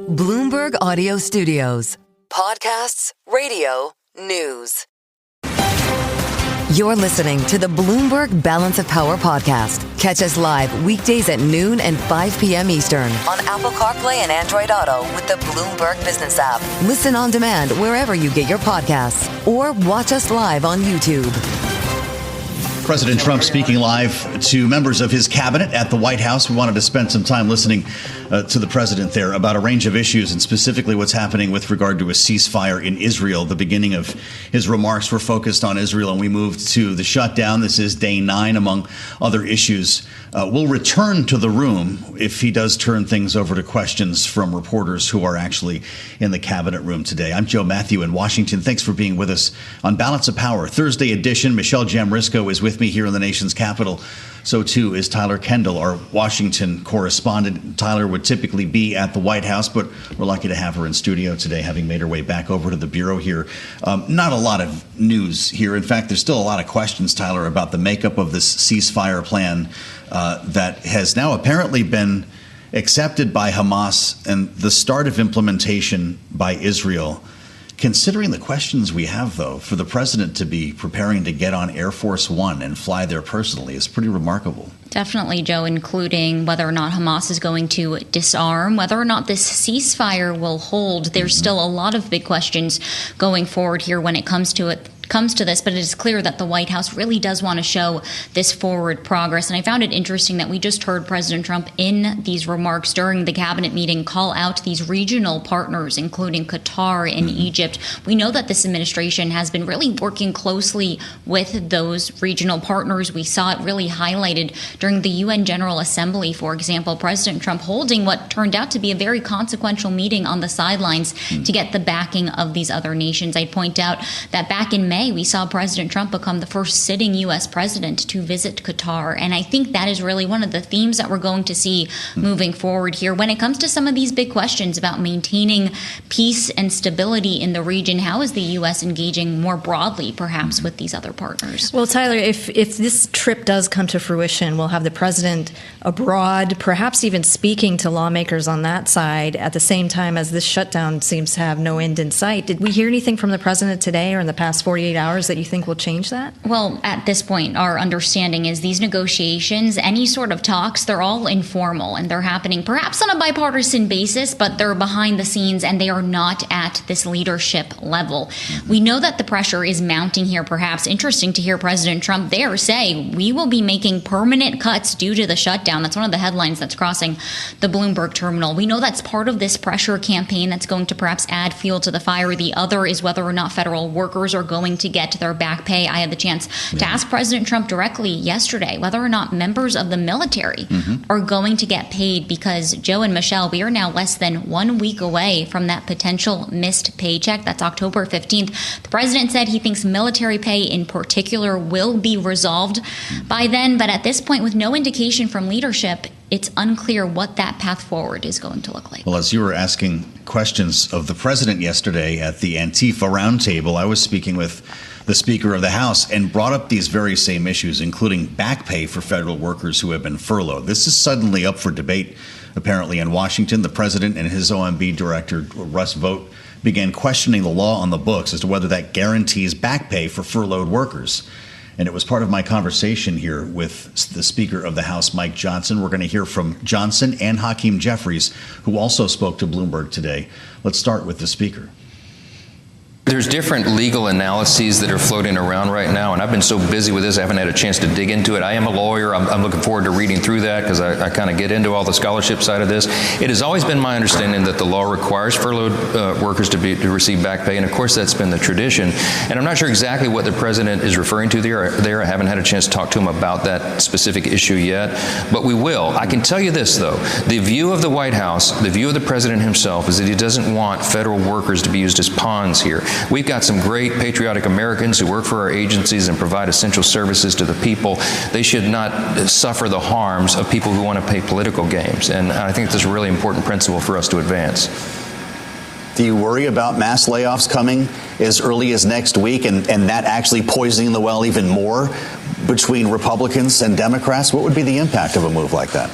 Bloomberg Audio Studios. Podcasts, radio, news. You're listening to the Bloomberg Balance of Power podcast. Catch us live weekdays at noon and 5 p.m. Eastern on Apple CarPlay and Android Auto with the Bloomberg Business app. Listen on demand wherever you get your podcasts or watch us live on YouTube. President Trump speaking live to members of his cabinet at the White House. We wanted to spend some time listening to the president there about a range of issues and specifically what's happening with regard to a ceasefire in Israel. The beginning of his remarks were focused on Israel, and we moved to the shutdown. This is day 9, among other issues. We'll return to the room if he does turn things over to questions from reporters who are actually in the cabinet room today. I'm Joe Matthew in Washington. Thanks for being with us on Balance of Power Thursday edition. Michelle Jamrisco is with me here in the nation's capital. So, too, is Tyler Kendall, our Washington correspondent. Tyler would typically be at the White House, but we're lucky to have her in studio today, having made her way back over to the Bureau here. Not a lot of news here. In fact, there's still a lot of questions, Tyler, about the makeup of this ceasefire plan that has now apparently been accepted by Hamas and the start of implementation by Israel. Considering the questions we have, though, for the president to be preparing to get on Air Force One and fly there personally is pretty remarkable. Definitely, Joe, including whether or not Hamas is going to disarm, whether or not this ceasefire will hold. There's still a lot of big questions going forward here when it comes to this, but it is clear that the White House really does want to show this forward progress. And I found it interesting that we just heard President Trump in these remarks during the cabinet meeting call out these regional partners, including Qatar and Egypt. We know that this administration has been really working closely with those regional partners. We saw it really highlighted during the UN General Assembly, for example, President Trump holding what turned out to be a very consequential meeting on the sidelines to get the backing of these other nations. I'd point out that back in May, we saw President Trump become the first sitting U.S. president to visit Qatar. And I think that is really one of the themes that we're going to see moving forward here when it comes to some of these big questions about maintaining peace and stability in the region. How is the U.S. engaging more broadly, perhaps, with these other partners? Well, Tyler, if this trip does come to fruition, we'll have the president abroad, perhaps even speaking to lawmakers on that side at the same time as this shutdown seems to have no end in sight. Did we hear anything from the president today or in the past 48 hours that you think will change that? Well, at this point, our understanding is these negotiations, any sort of talks, they're all informal and they're happening perhaps on a bipartisan basis, but they're behind the scenes and they are not at this leadership level. We know that the pressure is mounting here. Perhaps interesting to hear President Trump there say, we will be making permanent cuts due to the shutdown. That's one of the headlines that's crossing the Bloomberg terminal. We know that's part of this pressure campaign that's going to perhaps add fuel to the fire. The other is whether or not federal workers are going to get their back pay. I had the chance to ask President Trump directly yesterday whether or not members of the military are going to get paid, because Joe and Michelle, we are now less than 1 week away from that potential missed paycheck. That's October 15th. The president said he thinks military pay in particular will be resolved by then. But at this point, with no indication from leadership, it's unclear what that path forward is going to look like. Well, as you were asking questions of the president yesterday at the Antifa roundtable, I was speaking with the Speaker of the House and brought up these very same issues, including back pay for federal workers who have been furloughed. This is suddenly up for debate, apparently, in Washington. The president and his OMB director, Russ Vought, began questioning the law on the books as to whether that guarantees back pay for furloughed workers. And it was part of my conversation here with the Speaker of the House, Mike Johnson. We're going to hear from Johnson and Hakeem Jeffries, who also spoke to Bloomberg today. Let's start with the Speaker. There's different legal analyses that are floating around right now, and I've been so busy with this, I haven't had a chance to dig into it. I am a lawyer. I'm looking forward to reading through that because I kind of get into all the scholarship side of this. It has always been my understanding that the law requires furloughed workers to receive back pay, and of course that's been the tradition. And I'm not sure exactly what the president is referring to there. I haven't had a chance to talk to him about that specific issue yet, but we will. I can tell you this, though. The view of the White House, the view of the president himself, is that he doesn't want federal workers to be used as pawns here. We've got some great patriotic Americans who work for our agencies and provide essential services to the people. They should not suffer the harms of people who want to play political games. And I think that's a really important principle for us to advance. Do you worry about mass layoffs coming as early as next week and that actually poisoning the well even more between Republicans and Democrats? What would be the impact of a move like that?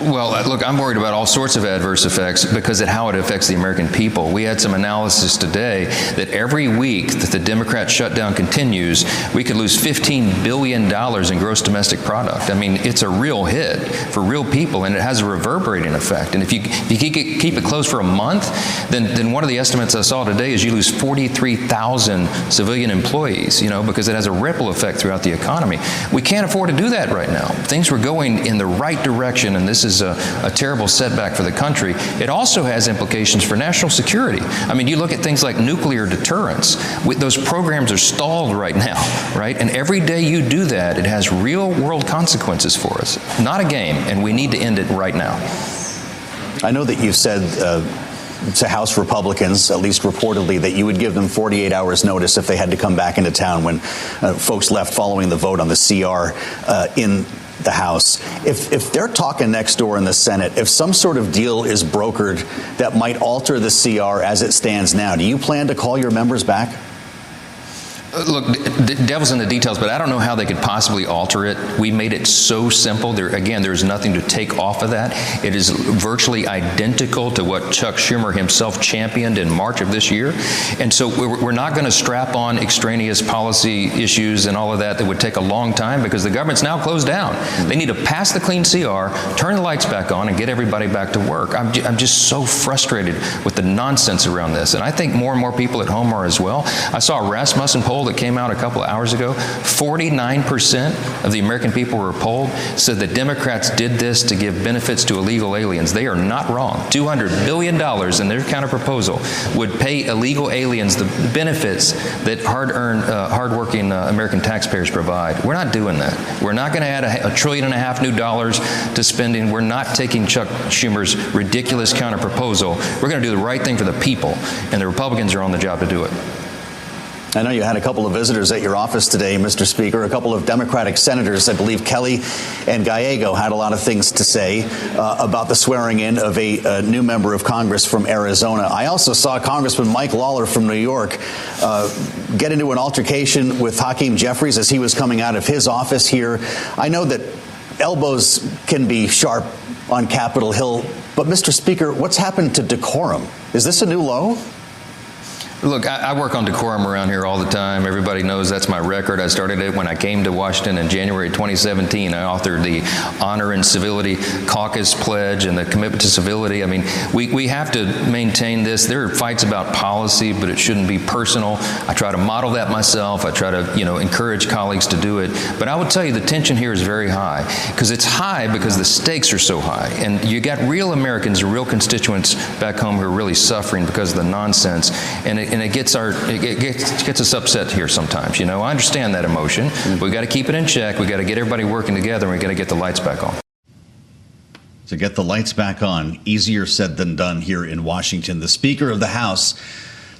Well, look, I'm worried about all sorts of adverse effects because of how it affects the American people. We had some analysis today that every week that the Democrat shutdown continues, we could lose $15 billion in gross domestic product. I mean, it's a real hit for real people, and it has a reverberating effect. And if you keep it closed for a month, then one of the estimates I saw today is you lose 43,000 civilian employees, because it has a ripple effect throughout the economy. We can't afford to do that right now. Things were going in the right direction, and this is a terrible setback for the country. It also has implications for national security. I mean, you look at things like nuclear deterrence. Those programs are stalled right now, right? And every day you do that, it has real-world consequences for us. Not a game, and we need to end it right now. I know that you've said to House Republicans, at least reportedly, that you would give them 48 hours notice if they had to come back into town when folks left following the vote on the CR in the House. If they're talking next door in the Senate, if some sort of deal is brokered that might alter the CR as it stands now, do you plan to call your members back? Look, the devil's in the details, but I don't know how they could possibly alter it. We made it so simple. There's nothing to take off of that. It is virtually identical to what Chuck Schumer himself championed in March of this year. And so we're not going to strap on extraneous policy issues and all of that would take a long time because the government's now closed down. They need to pass the clean CR, turn the lights back on, and get everybody back to work. I'm just so frustrated with the nonsense around this. And I think more and more people at home are as well. I saw a Rasmussen poll that came out a couple of hours ago. 49% of the American people were polled said that Democrats did this to give benefits to illegal aliens. They are not wrong. $200 billion in their counter proposal would pay illegal aliens the benefits that hard-working American taxpayers provide. We're not doing that. We're not going to add $1.5 trillion new dollars to spending. We're not taking Chuck Schumer's ridiculous counter proposal. We're going to do the right thing for the people, and the Republicans are on the job to do it. I know you had a couple of visitors at your office today, Mr. Speaker. A couple of Democratic senators, I believe Kelly and Gallego, had a lot of things to say about the swearing in of a new member of Congress from Arizona. I also saw Congressman Mike Lawler from New York get into an altercation with Hakeem Jeffries as he was coming out of his office here. I know that elbows can be sharp on Capitol Hill, but Mr. Speaker, what's happened to decorum? Is this a new low? Look, I work on decorum around here all the time. Everybody knows that's my record. I started it when I came to Washington in January 2017. I authored the Honor and Civility Caucus Pledge and the Commitment to Civility. I mean, we have to maintain this. There are fights about policy, but it shouldn't be personal. I try to model that myself. I try to, encourage colleagues to do it. But I would tell you the tension here is very high because it's high because the stakes are so high. And you got real Americans, real constituents back home who are really suffering because of the nonsense. And it gets us upset here sometimes. I understand that emotion. We've got to keep it in check. We've got to get everybody working together, and we've got to get the lights back on. To get the lights back on, easier said than done here in Washington. The Speaker of the House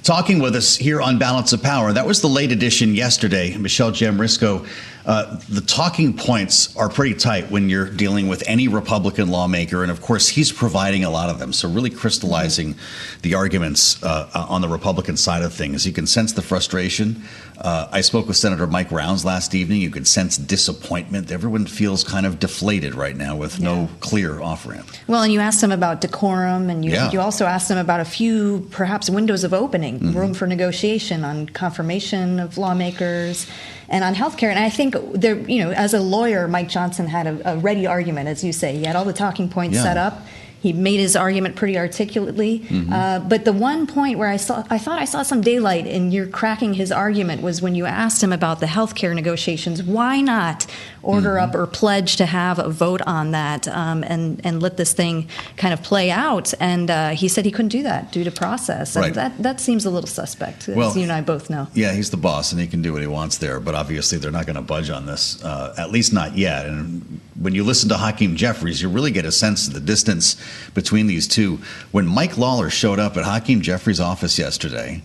talking with us here on Balance of Power. That was the late edition yesterday. Michelle Jamrisco, the talking points are pretty tight when you're dealing with any Republican lawmaker. And of course, he's providing a lot of them. So really crystallizing the arguments on the Republican side of things. You can sense the frustration. I spoke with Senator Mike Rounds last evening. You could sense disappointment. Everyone feels kind of deflated right now with no clear off-ramp. Well, and you asked them about decorum, and you also asked them about a few, perhaps, windows of opening, room for negotiation on confirmation of lawmakers and on health care. And I think there, as a lawyer, Mike Johnson had a ready argument, as you say. He had all the talking points set up. He made his argument pretty articulately. But the one point where I thought I saw some daylight in your cracking his argument was when you asked him about the health care negotiations. Why not order up or pledge to have a vote on that and let this thing kind of play out? And he said he couldn't do that due to process. And that seems a little suspect, as you and I both know. Yeah, he's the boss and he can do what he wants there. But obviously they're not going to budge on this, at least not yet. And when you listen to Hakeem Jeffries, you really get a sense of the distance between these two. When Mike Lawler showed up at Hakeem Jeffries' office yesterday,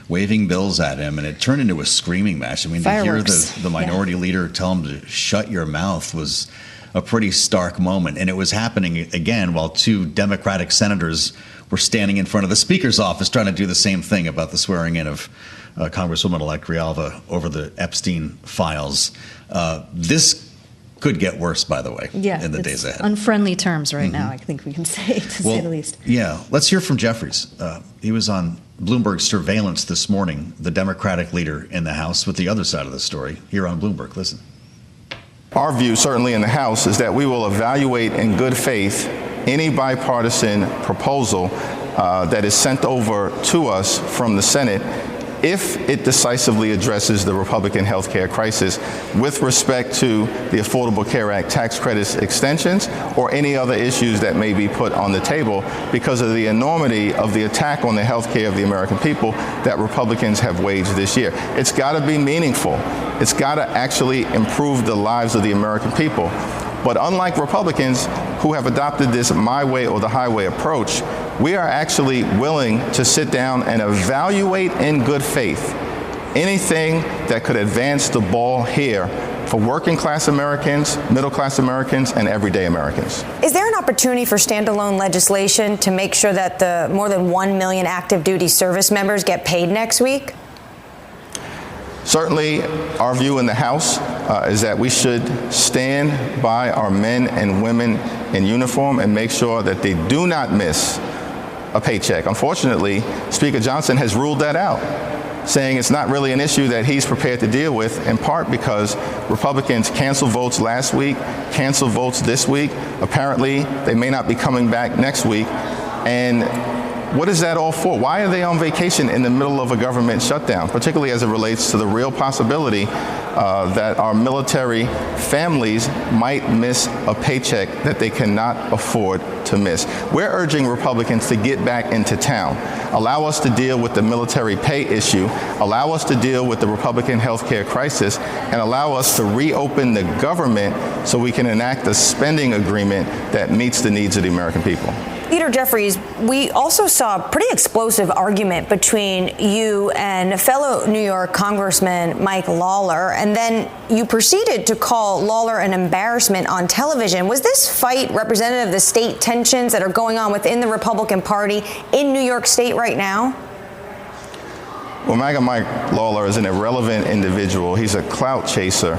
waving bills at him, and it turned into a screaming match. I mean, Fireworks. to hear the minority leader tell him to shut your mouth was a pretty stark moment. And it was happening again while two Democratic senators were standing in front of the Speaker's office trying to do the same thing about the swearing in of Congresswoman-elect Grijalva over the Epstein files. This could get worse, by the way, yeah, in the days ahead. Unfriendly terms right now, I think we can say, to say the least. Yeah, let's hear from Jeffries. He was on Bloomberg Surveillance this morning, the Democratic leader in the House, with the other side of the story here on Bloomberg. Listen. Our view, certainly in the House, is that we will evaluate in good faith any bipartisan proposal that is sent over to us from the Senate if it decisively addresses the Republican health care crisis with respect to the Affordable Care Act tax credits extensions or any other issues that may be put on the table because of the enormity of the attack on the health care of the American people that Republicans have waged this year. It's got to be meaningful. It's got to actually improve the lives of the American people. But unlike Republicans who have adopted this my way or the highway approach, we are actually willing to sit down and evaluate in good faith anything that could advance the ball here for working class Americans, middle class Americans, and everyday Americans. Is there an opportunity for standalone legislation to make sure that the more than 1 million active duty service members get paid next week? Certainly, our view in the House is that we should stand by our men and women in uniform and make sure that they do not miss a paycheck. Unfortunately, Speaker Johnson has ruled that out, saying it's not really an issue that he's prepared to deal with, in part because Republicans canceled votes last week, canceled votes this week. Apparently, they may not be coming back next week. And what is that all for? Why are they on vacation in the middle of a government shutdown, particularly as it relates to the real possibility that our military families might miss a paycheck that they cannot afford to miss? We're urging Republicans to get back into town, allow us to deal with the military pay issue, allow us to deal with the Republican health care crisis, and allow us to reopen the government so we can enact a spending agreement that meets the needs of the American people. Leader Jeffries, we also saw a pretty explosive argument between you and fellow New York Congressman Mike Lawler, and then you proceeded to call Lawler an embarrassment on television. Was this fight representative of the state tensions that are going on within the Republican Party in New York State right now? Well, MAGA Mike Lawler is an irrelevant individual. He's a clout chaser,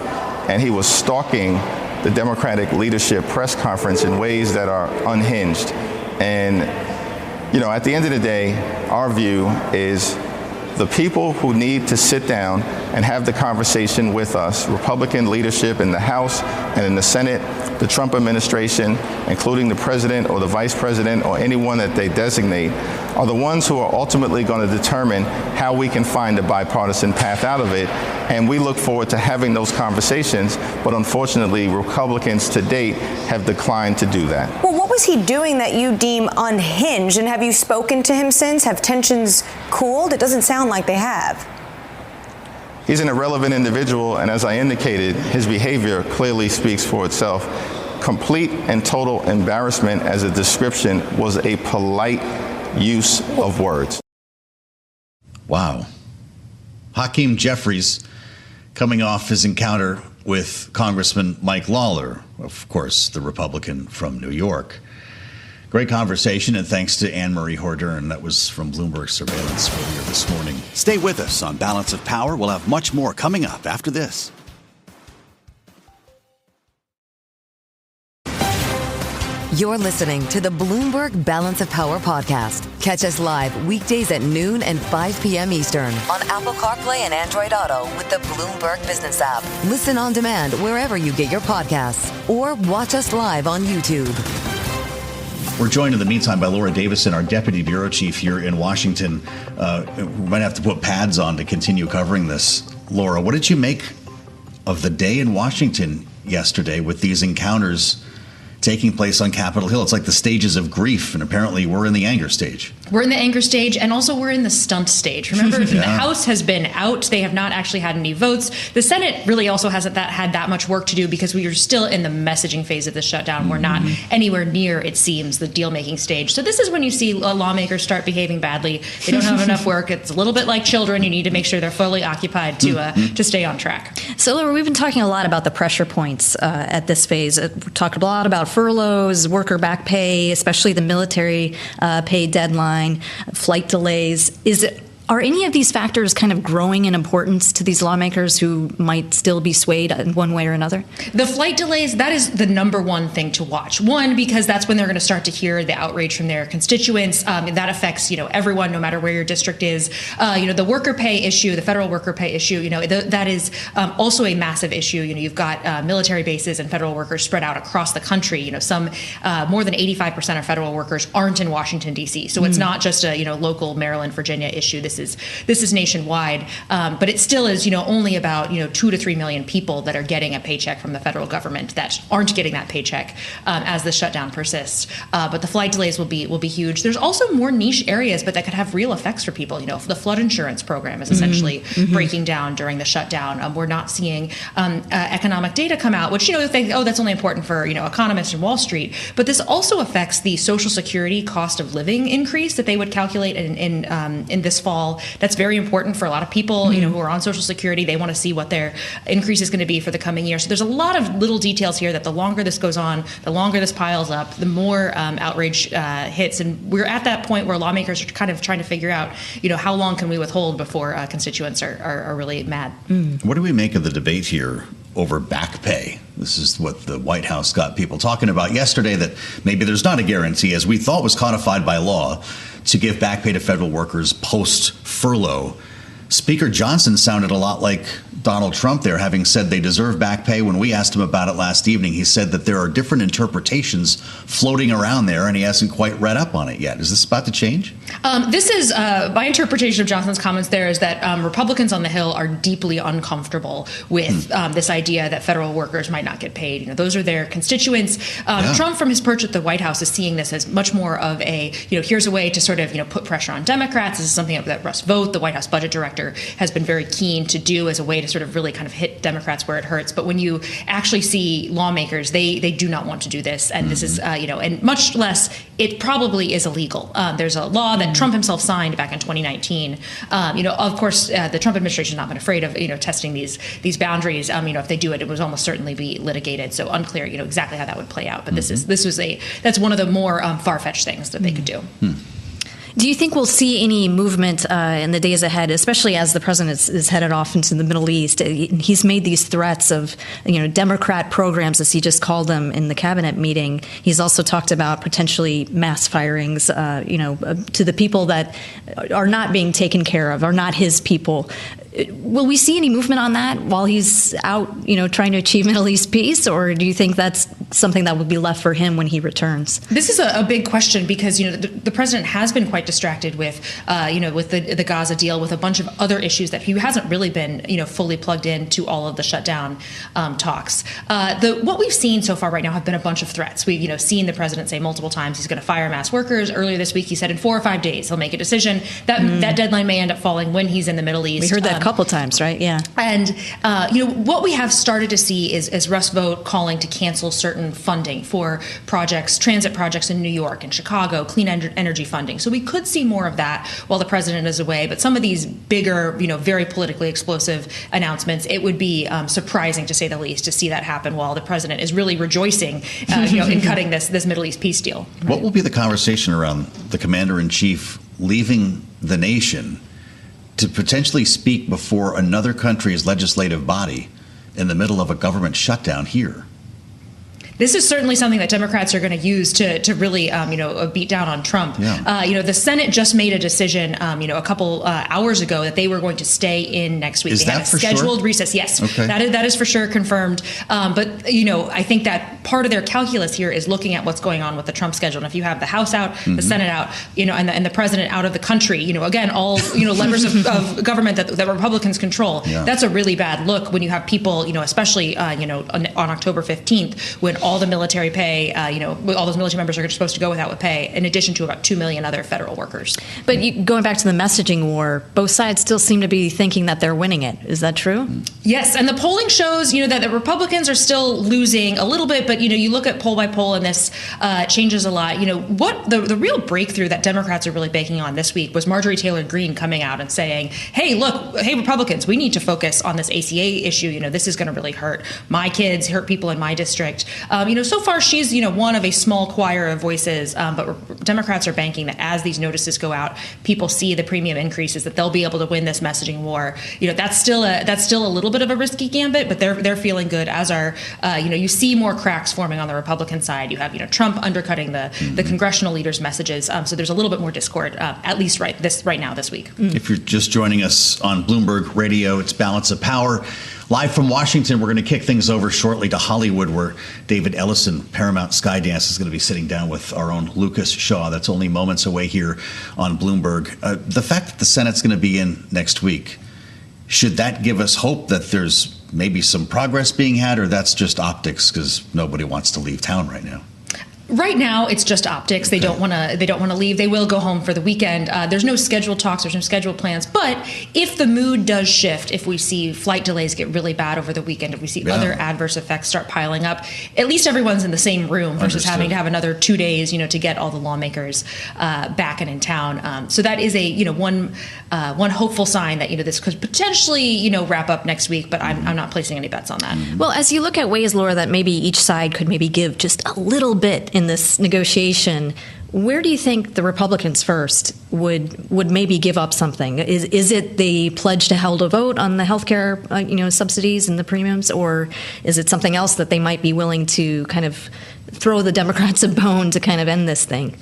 and he was stalking the Democratic leadership press conference in ways that are unhinged. And, you know, at the end of the day, our view is the people who need to sit down and have the conversation with us, Republican leadership in the House and in the Senate, the Trump administration, including the president or the vice president or anyone that they designate, are the ones who are ultimately going to determine how we can find a bipartisan path out of it. And we look forward to having those conversations, but unfortunately, Republicans to date have declined to do that. Well, what was he doing that you deem unhinged? And have you spoken to him since? Have tensions cooled? It doesn't sound like they have. He's an irrelevant individual, and as I indicated, his behavior clearly speaks for itself. Complete and total embarrassment as a description was a polite use of words. Wow. Hakeem Jeffries coming off his encounter with Congressman Mike Lawler, of course, the Republican from New York. Great conversation, and thanks to Anne-Marie Hordern. That was from Bloomberg Surveillance earlier this morning. Stay with us on Balance of Power. We'll have much more coming up after this. You're listening to the Bloomberg Balance of Power podcast. Catch us live weekdays at noon and 5 p.m. Eastern on Apple CarPlay and Android Auto with the Bloomberg Business app. Listen on demand wherever you get your podcasts or watch us live on YouTube. We're joined in the meantime by Laura Davison, our deputy bureau chief here in Washington. We might have to put pads on to continue covering this. Laura, what did you make of the day in Washington yesterday with these encounters taking place on Capitol Hill? It's like the stages of grief, and apparently we're in the anger stage. We're in the anger stage, and also we're in the stunt stage. Remember, the House has been out. They have not actually had any votes. The Senate really also hasn't had that much work to do because we are still in the messaging phase of the shutdown. We're not anywhere near, it seems, the deal-making stage. So this is when you see lawmakers start behaving badly. They don't have enough work. It's a little bit like children. You need to make sure they're fully occupied to stay on track. So, Laura, we've been talking a lot about the pressure points at this phase. We talked a lot about furloughs, worker back pay, especially the military pay deadline, flight delays. Is Are any of these factors kind of growing in importance to these lawmakers who might still be swayed in one way or another? The flight delays, that is the number one thing to watch. One, because that's when they're going to start to hear the outrage from their constituents. That affects, everyone, no matter where your district is. The worker pay issue, the federal worker pay issue, that is also a massive issue. You've got military bases and federal workers spread out across the country. Some more than 85% of federal workers aren't in Washington, D.C. So it's not just a local Maryland, Virginia issue. This is nationwide, but it still is only about 2 to 3 million people that are getting a paycheck from the federal government that aren't getting that paycheck as the shutdown persists. But the flight delays will be huge. There's also more niche areas, but that could have real effects for people. The flood insurance program is essentially breaking down during the shutdown. We're not seeing economic data come out, which they think, that's only important for economists and Wall Street. But this also affects the Social Security cost of living increase that they would calculate in this fall. That's very important for a lot of people, who are on Social Security. They want to see what their increase is going to be for the coming year. So there's a lot of little details here that the longer this goes on, the longer this piles up, the more outrage hits. And we're at that point where lawmakers are kind of trying to figure out, how long can we withhold before constituents are really mad. What do we make of the debate here over back pay? This is what the White House got people talking about yesterday, that maybe there's not a guarantee, as we thought was codified by law, to give back pay to federal workers post-furlough. Speaker Johnson sounded a lot like Donald Trump there, having said they deserve back pay. When we asked him about it last evening, he said that there are different interpretations floating around there, and he hasn't quite read up on it yet. Is this about to change? This is my interpretation of Johnson's comments there is that Republicans on the Hill are deeply uncomfortable with this idea that federal workers might not get paid. Those are their constituents. Trump, from his perch at the White House, is seeing this as much more of a, here's a way to sort of, put pressure on Democrats. This is something that Russ Vought, the White House budget director, has been very keen to do as a way to sort of really kind of hit Democrats where it hurts. But when you actually see lawmakers, they do not want to do this. And this is, and much less, it probably is illegal. There's a law that Trump himself signed back in 2019. Of course, the Trump administration has not been afraid of, testing these boundaries. If they do it, it would almost certainly be litigated. So unclear, exactly how that would play out. But that's one of the more far-fetched things that they could do. Do you think we'll see any movement in the days ahead, especially as the president is headed off into the Middle East? He's made these threats of, Democrat programs, as he just called them in the cabinet meeting. He's also talked about potentially mass firings, to the people that are not being taken care of, are not his people. Will we see any movement on that while he's out, trying to achieve Middle East peace, or do you think that's something that would be left for him when he returns? This is a big question because the president has been quite distracted with with the Gaza deal, with a bunch of other issues that he hasn't really been fully plugged into all of the shutdown talks. What we've seen so far right now have been a bunch of threats. We've seen the president say multiple times he's going to fire mass workers. Earlier this week he said in 4 or 5 days he'll make a decision. That deadline may end up falling when he's in the Middle East. We heard that a couple times, right? Yeah. And what we have started to see is Russ Vought calling to cancel certain funding for projects, transit projects in New York and Chicago, clean energy funding. So we could see more of that while the president is away. But some of these bigger, very politically explosive announcements, it would be surprising, to say the least, to see that happen while the president is really rejoicing, in cutting this Middle East peace deal. What will be the conversation around the commander-in-chief leaving the nation to potentially speak before another country's legislative body in the middle of a government shutdown here? This is certainly something that Democrats are going to use to really, beat down on Trump. Yeah. The Senate just made a decision, a couple hours ago that they were going to stay in next week. Is they that have a for scheduled sure? recess. Yes, okay. That is for sure confirmed. But I think that part of their calculus here is looking at what's going on with the Trump schedule. And if you have the House out, the Senate out, and the president out of the country, again, all levers of government that Republicans control. Yeah. That's a really bad look when you have people, especially on October 15th, when all the military pay, all those military members are supposed to go without pay, in addition to about 2 million other federal workers. But going back to the messaging war, both sides still seem to be thinking that they're winning it. Is that true? Yes, and the polling shows, that the Republicans are still losing a little bit, but, you look at poll by poll, and this changes a lot. What the real breakthrough that Democrats are really banking on this week was Marjorie Taylor Greene coming out and saying, hey, Republicans, we need to focus on this ACA issue. This is going to really hurt my kids, hurt people in my district. So far she's, one of a small choir of voices, but Democrats are banking that as these notices go out, people see the premium increases, that they'll be able to win this messaging war. That's still a little bit of a risky gambit, but they're feeling good, as are, you see more cracks forming on the Republican side. You have, Trump undercutting the congressional leaders' messages. So there's a little bit more discord, at least right now this week. If you're just joining us on Bloomberg Radio, it's Balance of Power. Live from Washington, we're going to kick things over shortly to Hollywood, where David Ellison, Paramount Skydance, is going to be sitting down with our own Lucas Shaw. That's only moments away here on Bloomberg. The fact that the Senate's going to be in next week, should that give us hope that there's maybe some progress being had, or that's just optics because nobody wants to leave town right now? Right now, it's just optics. They don't want to leave. They will go home for the weekend. There's no scheduled talks. There's no scheduled plans. But if the mood does shift, if we see flight delays get really bad over the weekend, if we see other adverse effects start piling up, at least everyone's in the same room versus having to have another 2 days, to get all the lawmakers back and in town. So that is a one hopeful sign that this could potentially wrap up next week. But I'm not placing any bets on that. Well, as you look at ways, Laura, that maybe each side could maybe give just a little bit in this negotiation, where do you think the Republicans first would maybe give up something? Is it the pledge to hold a vote on the healthcare subsidies and the premiums, or is it something else that they might be willing to kind of throw the Democrats a bone to kind of end this thing?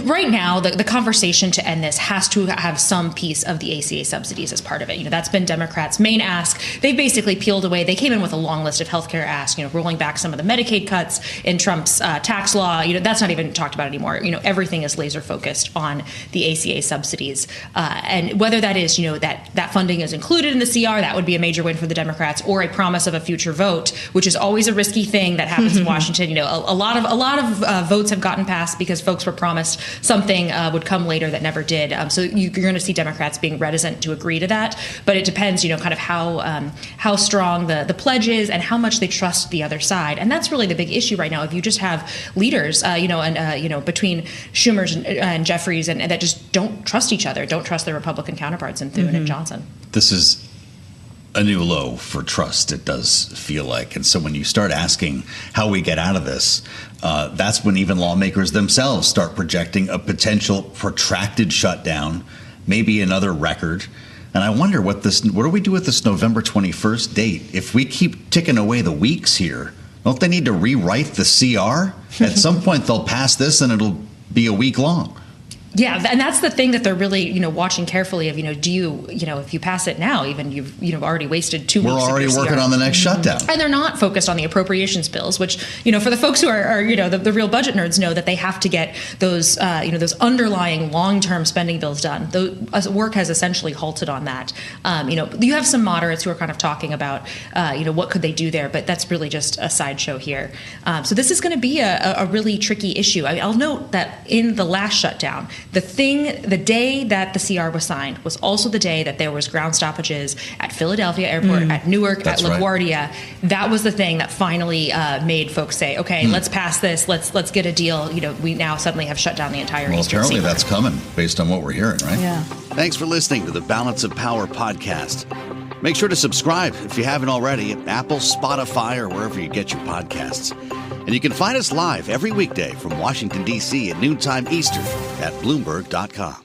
Right now, the conversation to end this has to have some piece of the ACA subsidies as part of it. That's been Democrats' main ask. They basically peeled away. They came in with a long list of healthcare asks, rolling back some of the Medicaid cuts in Trump's tax law. That's not even talked about anymore. Everything is laser focused on the ACA subsidies. And whether that is, that funding is included in the CR, that would be a major win for the Democrats, or a promise of a future vote, which is always a risky thing that happens in Washington. A lot of votes have gotten passed because folks were promised something would come later that never did. So you're going to see Democrats being reticent to agree to that. But it depends, kind of how strong the pledge is and how much they trust the other side. And that's really the big issue right now. If you just have leaders, between Schumer and Jeffries, and that just don't trust each other, don't trust their Republican counterparts in Thune and Johnson. This is a new low for trust, it does feel like. And so when you start asking how we get out of this, that's when even lawmakers themselves start projecting a potential protracted shutdown, maybe another record. And I wonder what do we do with this November 21st date? If we keep ticking away the weeks here, don't they need to rewrite the CR? At some point they'll pass this and it'll be a week long. Yeah, and that's the thing that they're really, watching carefully of, do you, if you pass it now, even you've already wasted 2 weeks. We're already working on the next shutdown. And they're not focused on the appropriations bills, which, for the folks who are the real budget nerds know that they have to get those, those underlying long-term spending bills done. The work has essentially halted on that. You have some moderates who are kind of talking about, what could they do there, but that's really just a sideshow here. So this is going to be a really tricky issue. I'll note that in the last shutdown, the day that the CR was signed was also the day that there was ground stoppages at Philadelphia Airport, at Newark, That's at LaGuardia. Right. That was the thing that finally made folks say, okay, let's pass this. Let's get a deal. We now suddenly have shut down the entire Eastern apparently Seaboard. That's coming based on what we're hearing, right? Yeah. Thanks for listening to the Balance of Power podcast. Make sure to subscribe if you haven't already at Apple, Spotify, or wherever you get your podcasts. And you can find us live every weekday from Washington, D.C. at noontime Eastern at Bloomberg.com.